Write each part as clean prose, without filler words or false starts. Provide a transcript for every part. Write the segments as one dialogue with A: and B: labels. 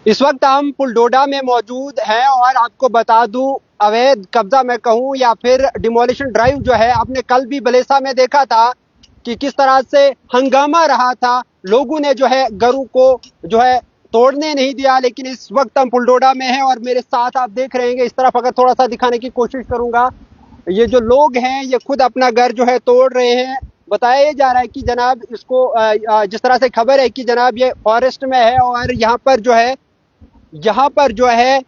A: इस वक्त हम पुलडोडा में मौजूद हैं और आपको बता दूं, अवैध कब्जा मैं कहूं या फिर डिमोलिशन ड्राइव जो है, आपने कल भी बलेसा में देखा था कि किस तरह से हंगामा रहा था। लोगों ने जो है घरों को जो है तोड़ने नहीं दिया। लेकिन इस वक्त हम पुलडोडा में हैं और मेरे साथ आप देख रहे हैं, इस तरफ अगर थोड़ा सा दिखाने की कोशिश करूंगा, ये जो लोग हैं ये खुद अपना घर जो है तोड़ रहे हैं। बताया ये जा रहा है कि जनाब इसको जिस तरह से खबर है कि जनाब ये फॉरेस्ट में है और यहाँ पर जो है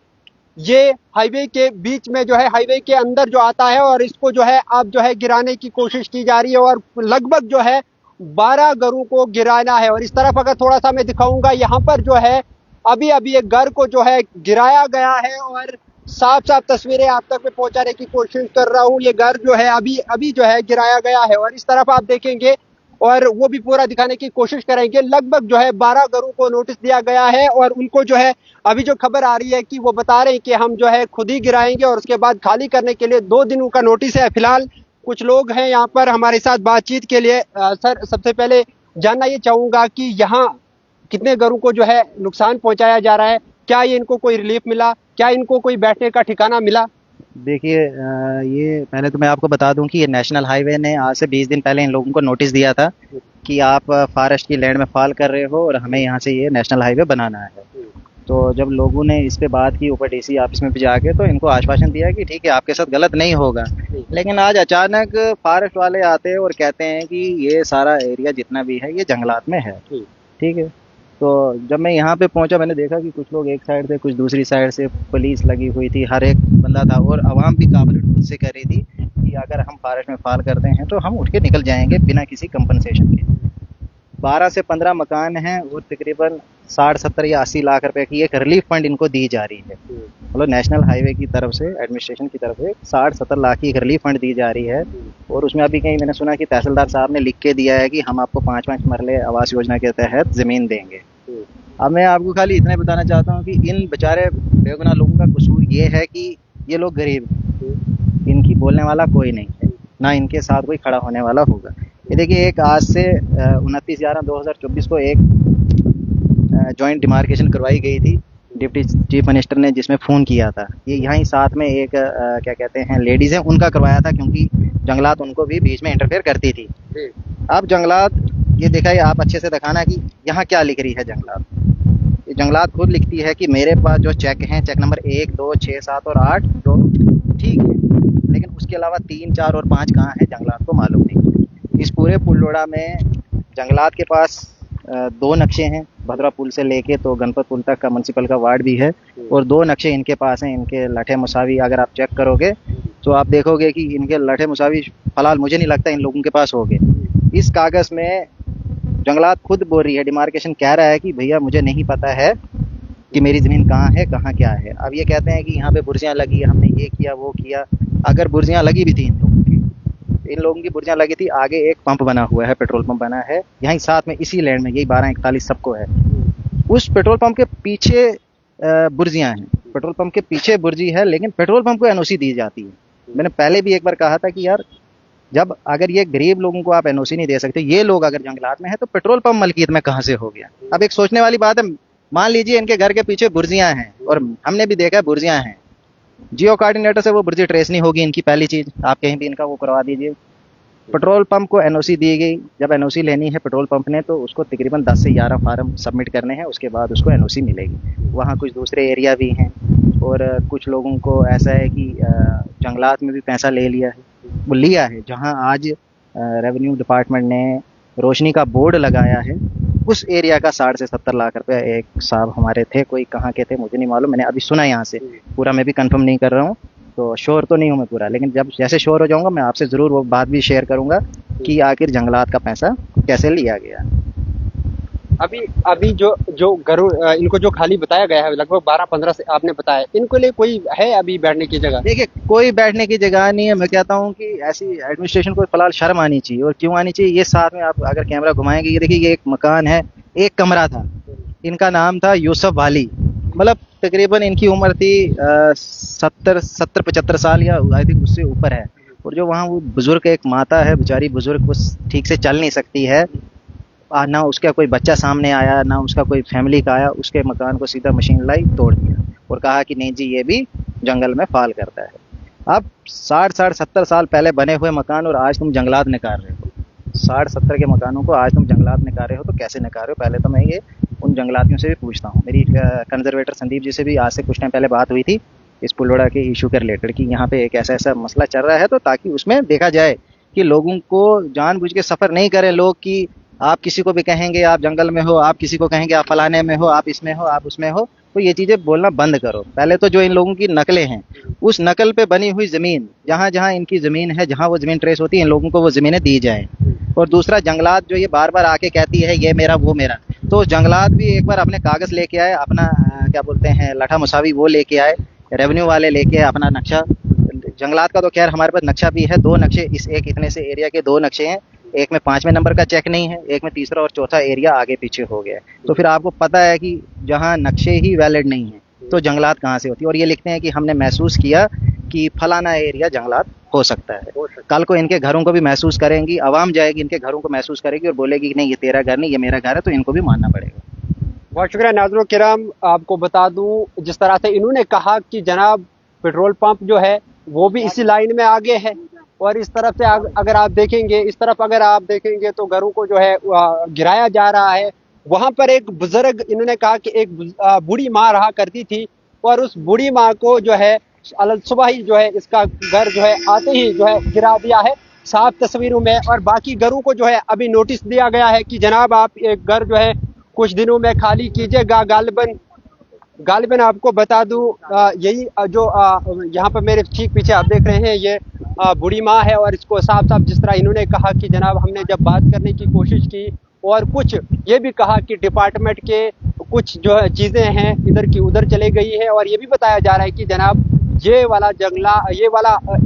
A: ये हाईवे के बीच में जो है, हाईवे के अंदर जो आता है और इसको जो है अब जो है गिराने की कोशिश की जा रही है और लगभग जो है 12 घरों को गिराना है। और इस तरफ अगर थोड़ा सा मैं दिखाऊंगा, यहाँ पर जो है अभी अभी एक घर को जो है गिराया गया है और साफ साफ तस्वीरें आप तक में पहुंचाने की कोशिश कर रहा हूँ। ये घर जो है अभी अभी जो है गिराया गया है और इस तरफ आप देखेंगे और वो भी पूरा दिखाने की कोशिश करेंगे। लगभग जो है 12 घरों को नोटिस दिया गया है और उनको जो है अभी जो खबर आ रही है कि वो बता रहे हैं कि हम जो है खुद ही गिराएंगे और उसके बाद खाली करने के लिए 2 दिनों का नोटिस है। फिलहाल कुछ लोग हैं यहाँ पर हमारे साथ बातचीत के लिए। सर, सबसे पहले जानना ये चाहूंगा कि यहाँ कितने घरों को जो है नुकसान पहुंचाया जा रहा है? क्या ये इनको कोई रिलीफ मिला? क्या इनको कोई बैठने का ठिकाना मिला?
B: देखिए, ये पहले तो मैं आपको बता दूं कि ये नेशनल हाईवे ने आज से 20 दिन पहले इन लोगों को नोटिस दिया था कि आप फॉरेस्ट की लैंड में फॉल कर रहे हो और हमें यहाँ से ये नेशनल हाईवे बनाना है। तो जब लोगों ने इस पे बात की ऊपर डीसी ऑफिस में भी जाके, तो इनको आश्वासन दिया कि ठीक है, आपके साथ गलत नहीं होगा। लेकिन आज अचानक फॉरेस्ट वाले आते हैं और कहते हैं कि ये सारा एरिया जितना भी है ये जंगलात में है। ठीक है। तो जब मैं यहाँ पे पहुंचा, मैंने देखा कि कुछ लोग एक साइड से, कुछ दूसरी साइड से, पुलिस लगी हुई थी, हर एक बंदा था और आवाम भी काबलियत खुद से कर रही थी कि अगर हम फॉरेस्ट में फाल करते हैं तो हम उठ के निकल जाएंगे बिना किसी कंपनसेशन के। 12 से 15 मकान हैं और तकरीबन 60-70 या 80 लाख रुपए की एक रिलीफ फंड इनको दी जा रही है। मतलब नेशनल हाईवे की तरफ से, एडमिनिस्ट्रेशन की तरफ से 60-70 लाख की एक रिलीफ फंड दी जा रही है। और उसमें अभी कहीं मैंने सुना कि तहसीलदार साहब ने लिख के दिया है कि हम आपको 5-5 मरले आवास योजना के तहत जमीन देंगे। अब मैं आपको खाली इतना बताना चाहता हूँ कि इन बेचारे बेगुनाह लोगों का कसूर ये है कि ये लोग गरीब, इनकी बोलने वाला कोई नहीं है, ना इनके साथ कोई खड़ा होने वाला होगा। ये देखिए, एक आज से 29/11/2024 को एक जॉइंट डिमार्केशन करवाई गई थी डिप्टी चीफ मिनिस्टर ने, जिसमें फ़ोन किया था। ये यहाँ साथ में एक क्या कहते हैं लेडीज़ हैं, उनका करवाया था, क्योंकि जंगलात उनको भी बीच में इंटरफेयर करती थी। अब जंगलात, ये दिखाइए आप अच्छे से दिखाना कि यहाँ क्या लिख रही है जंगलात। ये जंगलात खुद लिखती है कि मेरे पास जो चेक हैं, चेक नंबर 1, 2, 6, 7 और 8 जो ठीक है, लेकिन उसके अलावा 3, 4 और 5 कहाँ है जंगलात को मालूम नहीं। इस पूरे पुलडोडा में जंगलात के पास 2 नक्शे हैं, भद्रा पुल से लेके तो गणपत पुल तक का म्यूनसिपल का वार्ड भी है, और 2 नक्शे इनके पास हैं। इनके लठे मुसावी अगर आप चेक करोगे तो आप देखोगे कि इनके लठे मुसावी फिलहाल मुझे नहीं लगता इन लोगों के पास होंगे। इस कागज़ में जंगलात खुद बोल रही है, डिमार्केशन कह रहा है कि भैया मुझे नहीं पता है कि मेरी ज़मीन कहाँ है, कहाँ क्या है। अब ये कहते हैं कि यहाँ पे बुर्जियाँ लगी, हमने ये किया वो किया। अगर बुर्जियाँ लगी भी थी इन लोगों की बुर्जियाँ लगी थी, आगे एक पंप बना हुआ है, पेट्रोल पंप बना है यहीं साथ में इसी लैंड में, यही 1241 सबको है। उस पेट्रोल पंप के पीछे बुर्जियाँ हैं, पेट्रोल पंप के पीछे बुर्जी है, लेकिन पेट्रोल पंप को एनओसी दी जाती है। मैंने पहले भी एक बार कहा था कि यार, जब अगर ये गरीब लोगों को आप एनओसी नहीं दे सकते, ये लोग अगर जंगलात में है तो पेट्रोल पंप मलकियत में कहाँ से हो गया। अब एक सोचने वाली बात है, मान लीजिए इनके घर के पीछे बुर्जियाँ हैं और हमने भी देखा है बुर्जियाँ हैं, जियो कोऑर्डिनेटर से वो बुर्जी ट्रेस नहीं होगी इनकी। पहली चीज़, आप कहीं भी इनका वो करवा दीजिए। पेट्रोल पंप को एनओसी दी गई, जब एनओसी लेनी है पेट्रोल पंप ने तो उसको तकरीबन 10 से 11 फार्म सबमिट करने हैं, उसके बाद उसको एनओसी मिलेगी। वहाँ कुछ दूसरे एरिया भी हैं और कुछ लोगों को ऐसा है कि जंगलात में भी पैसा ले लिया है, वो लिया है। जहाँ आज रेवेन्यू डिपार्टमेंट ने रोशनी का बोर्ड लगाया है, उस एरिया का 60 से 70 लाख रुपया एक साहब हमारे थे, कोई कहाँ के थे मुझे नहीं मालूम, मैंने अभी सुना यहाँ से, पूरा मैं भी कंफर्म नहीं कर रहा हूँ, तो श्योर तो नहीं हूँ मैं पूरा, लेकिन जब जैसे श्योर हो जाऊँगा मैं आपसे ज़रूर वो बात भी शेयर करूँगा कि आखिर जंगलात का पैसा कैसे लिया गया।
A: अभी अभी जो जो घरों इनको जो खाली बताया गया है, लगभग 12-15 से आपने बताया, इनको लिए कोई है अभी बैठने की जगह?
B: देखिए, कोई बैठने की जगह नहीं है। मैं कहता हूँ कि ऐसी एडमिनिस्ट्रेशन को फिलहाल शर्म आनी चाहिए। और क्यों आनी चाहिए, ये साथ में आप अगर कैमरा घुमाएंगे, ये देखिए, ये एक मकान है, एक कमरा था, इनका नाम था यूसुफ वाली। मतलब तकरीबन इनकी उम्र थी 70-75 साल या आई थिंक उससे ऊपर है। और जो वहाँ वो बुजुर्ग एक माता है, बेचारी बुजुर्ग, वो ठीक से चल नहीं सकती है, ना उसका कोई बच्चा सामने आया, ना उसका कोई फैमिली का आया, उसके मकान को सीधा मशीन लाई तोड़ दिया और कहा कि नहीं जी ये भी जंगल में फाल करता है। अब 60-70 साल पहले बने हुए मकान और आज तुम जंगलात निकाल रहे हो। 60-70 के मकानों को आज तुम जंगलात निकाल रहे हो, तो कैसे निकाल रहे हो? पहले तो मैं ये उन जंगलातियों से भी पूछता हूँ। मेरी कंजर्वेटर संदीप जी से भी आज से कुछ टाइम पहले बात हुई थी इस पुलवाड़ा के इशू के रिलेटेड कि यहाँ पे एक ऐसा ऐसा मसला चल रहा है, तो ताकि उसमें देखा जाए कि लोगों को जानबूझ के सफ़र नहीं करें लोग कि आप किसी को भी कहेंगे आप जंगल में हो, आप किसी को कहेंगे आप फलाने में हो, आप इसमें हो, आप उसमें हो, तो ये चीज़ें बोलना बंद करो। पहले तो जो इन लोगों की नकलें हैं, उस नकल पे बनी हुई ज़मीन, जहाँ जहाँ इनकी ज़मीन है, जहाँ वो ज़मीन ट्रेस होती है, इन लोगों को वो ज़मीनें दी जाएँ। और दूसरा, जंगलात जो ये बार बार आके कहती है ये मेरा वो मेरा, तो जंगलात भी एक बार अपने कागज़ लेके आए, अपना क्या बोलते हैं लठा मुसावी वो लेके आए, रेवेन्यू वाले लेके आए अपना नक्शा। जंगलात का तो खैर हमारे पास नक्शा भी है, 2 नक्शे, इस एक इतने से एरिया के 2 नक्शे हैं, एक में 5वें नंबर का चेक नहीं है, एक में तीसरा और चौथा एरिया आगे पीछे हो गया है। तो फिर आपको पता है कि जहाँ नक्शे ही वैलिड नहीं है तो जंगलात कहाँ से होती है। और ये लिखते हैं कि हमने महसूस किया कि फलाना एरिया जंगलात हो सकता है। कल को इनके घरों को भी महसूस करेंगी, आवाम जाएगी इनके घरों को महसूस करेगी और बोलेगी कि नहीं ये तेरा घर नहीं ये मेरा घर है, तो इनको भी मानना पड़ेगा।
A: बहुत शुक्रिया नाज़रीन किराम। आपको बता दूं जिस तरह से इन्होंने कहा कि जनाब पेट्रोल पंप जो है वो भी इसी लाइन में आगे है, और इस तरफ से अगर आप देखेंगे, इस तरफ अगर आप देखेंगे तो घरों को जो है गिराया जा रहा है। वहां पर एक बुजुर्ग, इन्होंने कहा कि एक बूढ़ी माँ रहा करती थी और उस बूढ़ी माँ को जो है सुबह ही जो है इसका घर जो है आते ही जो है गिरा दिया है साफ तस्वीरों में। और बाकी घरों को जो है अभी नोटिस दिया गया है कि जनाब आप एक घर जो है कुछ दिनों में खाली कीजिएगा। गालिबन आपको बता दूं यही जो यहाँ पर मेरे ठीक पीछे आप देख रहे हैं ये बूढ़ी माँ है, और इसको साफ साफ जिस तरह इन्होंने कहा कि जनाब हमने जब बात करने की कोशिश की और कुछ ये भी कहा कि डिपार्टमेंट के कुछ जो है चीज़ें हैं इधर की उधर चले गई है, और ये भी बताया जा रहा है कि जनाब ये वाला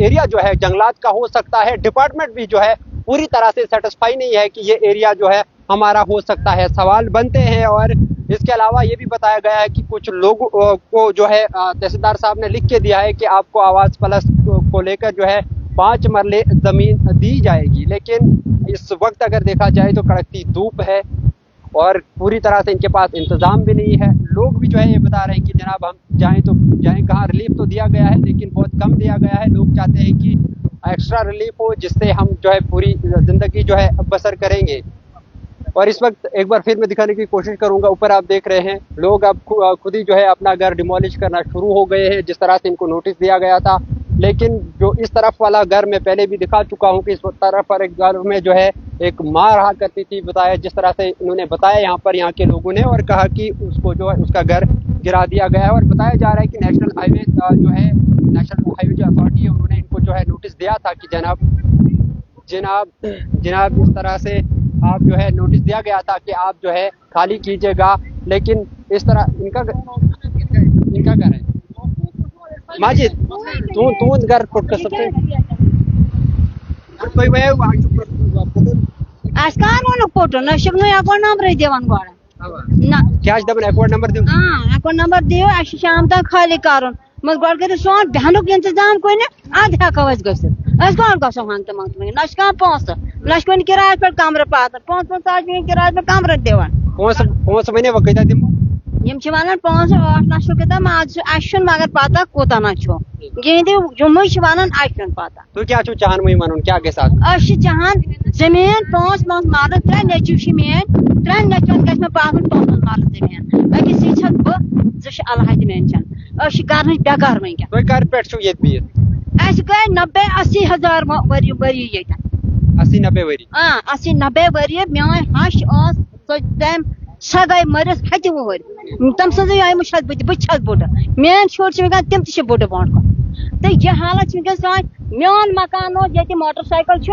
A: एरिया जो है जंगलात का हो सकता है। डिपार्टमेंट भी जो है पूरी तरह से सेटिस्फाई नहीं है कि ये एरिया जो है हमारा हो सकता है। सवाल बनते हैं। और इसके अलावा ये भी बताया गया है कि कुछ लोगों को जो है तहसीलदार साहब ने लिख के दिया है कि आपको आवास प्लस को लेकर जो है 5 मरले जमीन दी जाएगी, लेकिन इस वक्त अगर देखा जाए तो कड़कती धूप है और पूरी तरह से इनके पास इंतजाम भी नहीं है। लोग भी जो है ये बता रहे हैं कि जनाब हम जाएं तो जाएं कहाँ, रिलीफ तो दिया गया है लेकिन बहुत कम दिया गया है। लोग चाहते हैं कि एक्स्ट्रा रिलीफ हो जिससे हम जो है पूरी जिंदगी जो है बसर करेंगे। और इस वक्त एक बार फिर मैं दिखाने की कोशिश करूंगा, ऊपर आप देख रहे हैं लोग अब खुद ही जो है अपना घर डिमोलिश करना शुरू हो गए हैं जिस तरह से इनको नोटिस दिया गया था। लेकिन जो इस तरफ वाला घर मैं पहले भी दिखा चुका हूं कि इस तरफ पर एक घर में जो है एक माँ रहा करती थी, बताया जिस तरह से इन्होंने बताया यहाँ के लोगों ने, और कहा कि उसको जो है उसका घर गिरा दिया गया है। और बताया जा रहा है कि नेशनल हाईवे जो है नेशनल हाईवे जो अथॉरिटी है उन्होंने इनको जो है नोटिस दिया था कि जनाब इस तरह से आप जो है नोटिस दिया गया था कि आप जो है खाली कीजिएगा, लेकिन इस तरह इनका घर है माजिद तू घर फुट कर सकते कोई वे
C: आज कहाँ रोनो फोटो न शिकनो अकाउंट नंबर दिवन गोड़ा ना
A: क्या दबन अकाउंट नंबर दियो।
C: हां अकाउंट नंबर दियो अश शाम तक खाली करन मगर गोड़ कर सोन बहनुक इंतजाम कोई ने आध हकवस गसित अस गोड़ गसो हांत मंत में नश का पोंस नश कोन किराए पर कमरे पात 5-5 आदमी किराए पर कमरे देवन
A: पोंस महीने वकैदा दिम
C: यम छ वनन 5-8 लाख के माज अशन मगर पता कोता ना छो गेंदे जुम्मु छ वनन अशन पता
A: तो क्या छु चाहन मुई मनन क्या के साथ
C: अश चाहन जमीन 5 मार 3 नेचु छ मेन 3 नेचन गस में पागन 5 मार जमीन अकि सी छ ब जश अलहद मेंशन अश करन बेकार में क्या
A: तो कर पेट छु येत भी
C: अश गए 90-80 हजार वरी ये
A: 80-90 वरी
C: 80-90 वरी मेन हश ओस तो टाइम सगै मरस हति वोर तम सजै आय मुशद बचत बोड मेन छोर छ गन तम छ बोड बॉन्ड को ते ये हालत छ गन मेन मकान ये मोटरसाइकिल छ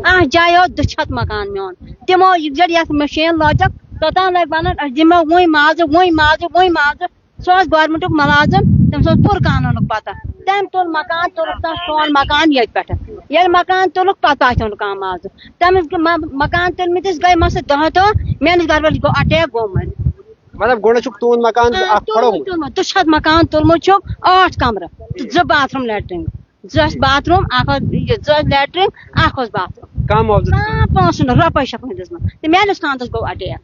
C: आ जायो दुछत मकान मेन तिमो जड या मशीन लॉजक तोता लग बनन जिम्मा वही माज सोस गवर्नमेंट मुलाजिम तम सो पुर कानून पता तम तुल मकान तुल सोन मकान ये पेट ये मकान तुल पता तुल का माज तम मकान तुल मिस गए मस दह मेन घर वाली को अटैक गोमन
A: मतलब गोण छुक तून मकान खड़ो
C: दुछत मकान तुलमो छु 8 कमरा 2 bathroom latrine 2 bathroom 1 latrine 1 bathroom
A: कम
C: पोसन रुपये शपन दिसम तो मेस खानदस गो अटैक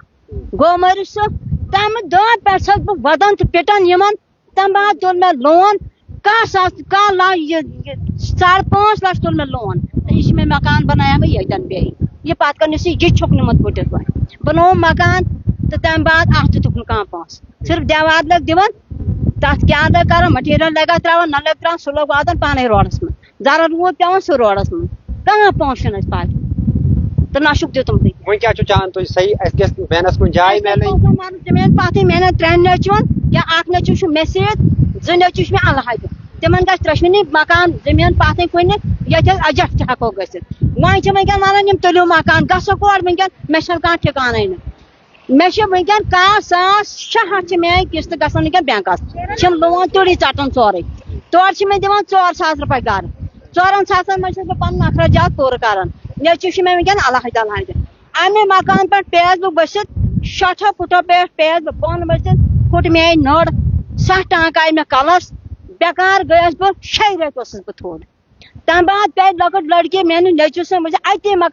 C: गो मर सह तम दह पे बह वदन तो पिटन यमन तम बाद तुल मे लोन 5.5 लाख तुल मे लोन तो यह मे मकान बनाया मैं यन बे यह पत कर यह छुक नमुत पुटित बनो मकान तो तम बाद अत तुक कह पोस सिर्फ देवार लग दिवन तथ क्या लग कर मटीरियल लगा त्रावन न लग त्रावन सह लोग वातन पाने रोडस में जरा रूद पे सह रोडस में कहाँ पोसन पात तो नशुक दितुम
A: वो क्या चाहान तुम सही बेनस कुछ जाय मिल
C: जमीन पात मे 3 नचुन या 8 नचु मे सत 2 नचु मे अलहद तिमन ग त्रशवनी मकान जमीन पात कुन ये अजट हको गि वह वनकन वन तुलियो मकान गो कौर वनकन मे कह ठिकान मे वनकन 1,600 मे किस्त ग वनकन बैंकस लोन तुड़ी चटन सोरे तौर मे दिवान 4,000 रुपये घर 4,000 मे पन अखराजात पूर कर नचु मे वनकन अलहद अमे मकान पे पेज बह बसित 60 फुटो पे पेज बन बसित फुट मे नड़ 7 टाँक आई मे कलस बेकार गयस बह 6 रेत बह थोड़ तम बाद पे लकट लड़की मे नचु से मुझे अति मकान